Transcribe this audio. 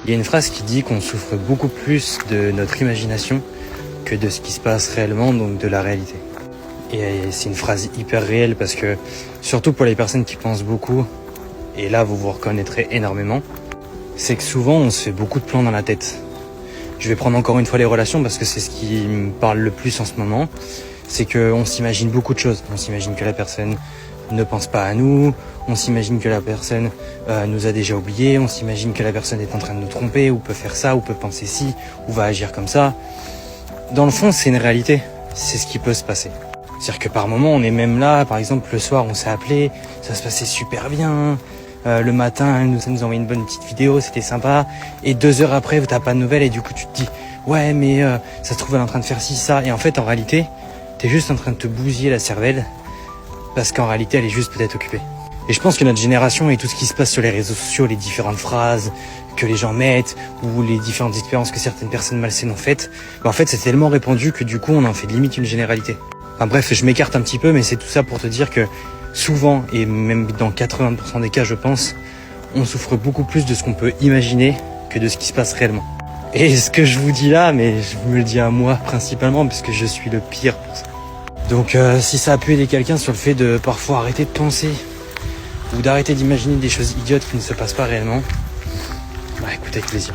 Il y a une phrase qui dit qu'on souffre beaucoup plus de notre imagination que de ce qui se passe réellement, donc de la réalité. Et c'est une phrase hyper réelle parce que, surtout pour les personnes qui pensent beaucoup, et là vous vous reconnaîtrez énormément, c'est que souvent on se fait beaucoup de plans dans la tête. Je vais prendre encore une fois les relations parce que c'est ce qui me parle le plus en ce moment. C'est qu'on s'imagine beaucoup de choses. On s'imagine que la personne ne pense pas à nous, on s'imagine que la personne nous a déjà oubliés, on s'imagine que la personne est en train de nous tromper, ou peut faire ça, ou peut penser ci, ou va agir comme ça. Dans le fond, c'est une réalité, c'est ce qui peut se passer. C'est-à-dire que par moment, on est même là, par exemple, le soir, on s'est appelé, ça se passait super bien, le matin, ça nous a envoyé une bonne petite vidéo, c'était sympa, et 2 heures après, t'as pas de nouvelles, et du coup, tu te dis, ouais, mais ça se trouve, elle est en train de faire ci, ça, et en fait, en réalité, t'es juste en train de te bousiller la cervelle, parce qu'en réalité, elle est juste peut-être occupée. Et je pense que notre génération et tout ce qui se passe sur les réseaux sociaux, les différentes phrases que les gens mettent, ou les différentes expériences que certaines personnes malsaines ont faites, en fait, c'est tellement répandu que du coup, on en fait limite une généralité. Enfin bref, je m'écarte un petit peu, mais c'est tout ça pour te dire que souvent, et même dans 80% des cas, je pense, on souffre beaucoup plus de ce qu'on peut imaginer que de ce qui se passe réellement. Et ce que je vous dis là, mais je me le dis à moi principalement, parce que je suis le pire pour ça. Donc si ça a pu aider quelqu'un sur le fait de parfois arrêter de penser, ou d'arrêter d'imaginer des choses idiotes qui ne se passent pas réellement, bah écoute, avec plaisir.